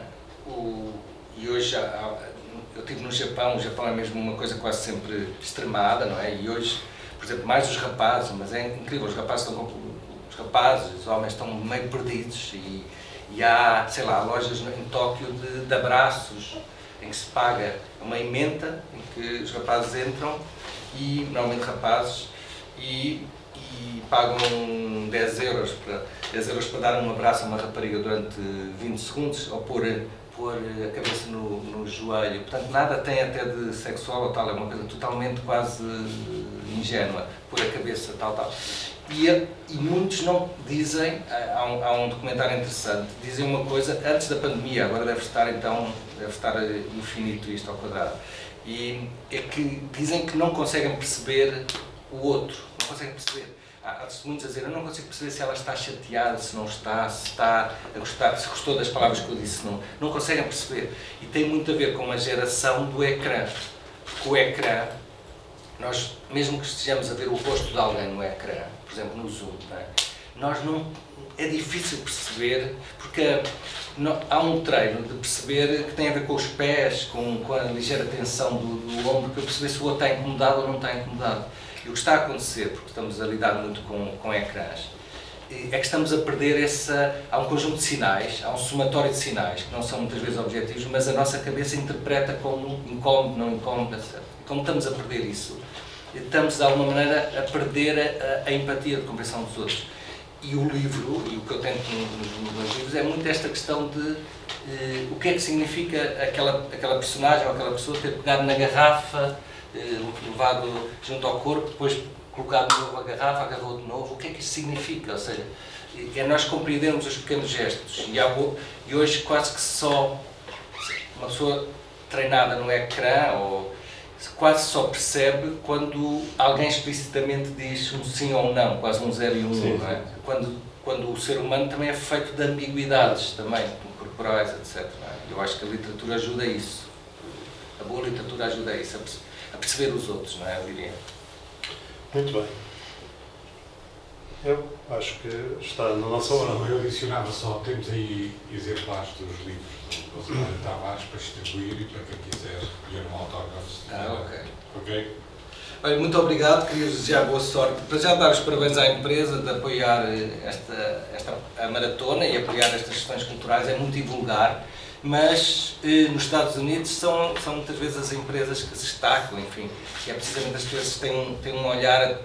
E hoje eu estive no Japão, o Japão é mesmo uma coisa quase sempre extremada, não é? E hoje, por exemplo, mais os rapazes, mas é incrível, os homens estão meio perdidos e há, sei lá, lojas em Tóquio de abraços, em que se paga uma ementa, em que os rapazes entram, e normalmente rapazes, e pagam 10 euros para dar um abraço a uma rapariga durante 20 segundos, ou pôr a cabeça no joelho. Portanto, nada tem até de sexual ou tal, é uma coisa totalmente quase ingênua, pôr a cabeça tal. E muitos não dizem, há um documentário interessante, dizem uma coisa antes da pandemia, agora deve estar infinito isto ao quadrado, e é que dizem que não conseguem perceber o outro, não conseguem perceber. Há testemunhos a dizer, eu não consigo perceber se ela está chateada, se não está, se está a gostar, se gostou das palavras que eu disse, não conseguem perceber. E tem muito a ver com a geração do ecrã, porque o ecrã, nós, mesmo que estejamos a ver o rosto de alguém no ecrã, por exemplo no Zoom, é difícil perceber, porque há um treino de perceber que tem a ver com os pés, com a ligeira tensão do ombro, para perceber se o outro está incomodado ou não está incomodado. E o que está a acontecer, porque estamos a lidar muito com ecrãs, é que estamos a perder há um conjunto de sinais, há um somatório de sinais, que não são muitas vezes objetivos, mas a nossa cabeça interpreta como incómodo, não incómodo, etc. Como estamos a perder isso, estamos de alguma maneira a perder a empatia de compreensão dos outros. E o livro, e o que eu tento nos meus livros, é muito esta questão de o que é que significa aquela personagem ou aquela pessoa ter pegado na garrafa, levado junto ao corpo, depois colocado de novo a garrafa, agarrou de novo. O que é que isso significa? Ou seja, é nós compreendermos os pequenos gestos. E hoje quase que só uma pessoa treinada no ecrã ou quase só percebe quando alguém explicitamente diz um sim ou um não, quase um 0 e um 1, não é? Quando o ser humano também é feito de ambiguidades também, corporais, etc. Não é? Eu acho que a literatura ajuda a isso. A boa literatura ajuda a isso, a perceber os outros, não é? Eu diria. Muito bem. Eu acho que está na nossa hora. Eu adicionava só, temos aí exemplares dos livros do Conselheiro Tavares para distribuir e para quem quiser recolher um autógrafo. Ok. Ok? Olha, muito obrigado, queria desejar boa sorte. Para já dar os parabéns à empresa de apoiar a maratona e apoiar estas questões culturais, é muito invulgar, mas nos Estados Unidos são muitas vezes as empresas que se destacam, enfim, que é precisamente as pessoas que têm um olhar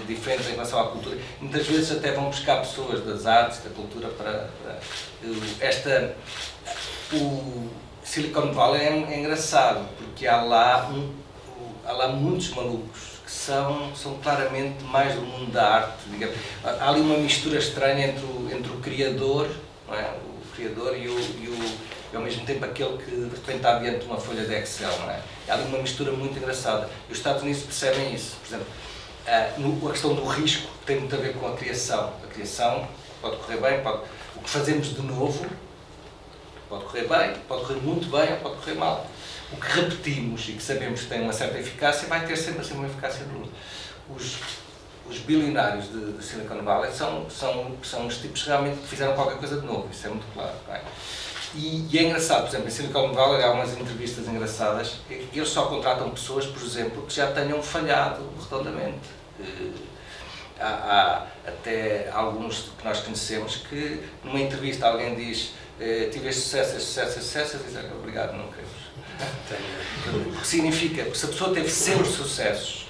diferente em relação à cultura. Muitas vezes até vão buscar pessoas das artes, da cultura para o Silicon Valley é engraçado, porque há lá muitos malucos que são claramente mais do mundo da arte, digamos. Há ali uma mistura estranha entre o criador, não é? O criador e ao mesmo tempo aquele que de repente está diante de uma folha de Excel, não é? Há ali uma mistura muito engraçada. E os Estados Unidos percebem isso. Por exemplo, a questão do risco tem muito a ver com a criação. A criação pode correr bem, o que fazemos de novo pode correr bem, pode correr muito bem ou pode correr mal. O que repetimos e que sabemos que tem uma certa eficácia vai ter sempre assim uma eficácia de luz. Os bilionários de Silicon Valley são os tipos realmente que fizeram qualquer coisa de novo, isso é muito claro. Não é? E é engraçado, por exemplo, em Silicon Valley há umas entrevistas engraçadas, eles só contratam pessoas, por exemplo, que já tenham falhado redondamente. Há até alguns que nós conhecemos que numa entrevista alguém diz tive este sucesso, e dizem obrigado, não queremos. O que significa que se a pessoa teve sempre sucessos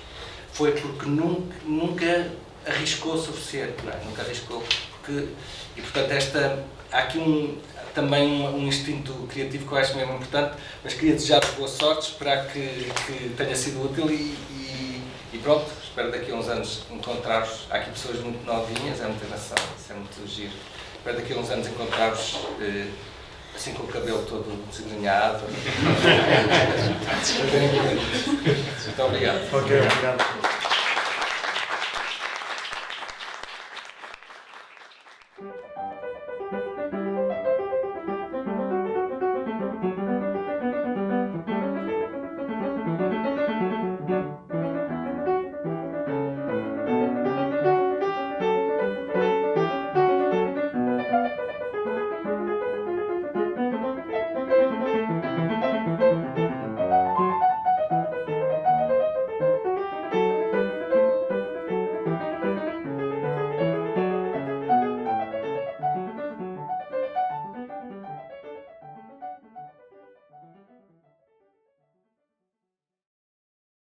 foi porque nunca arriscou o suficiente, não é? Nunca arriscou, e portanto há aqui também um instinto criativo que eu acho mesmo importante, mas queria desejar boa sorte, esperar que tenha sido útil e pronto, espero daqui a uns anos encontrar-vos. Há aqui pessoas muito novinhas, é muita nação, isso é muito giro. Espero daqui a uns anos encontrar-vos assim com o cabelo todo desgrenhado. Muito obrigado. Ok, obrigado.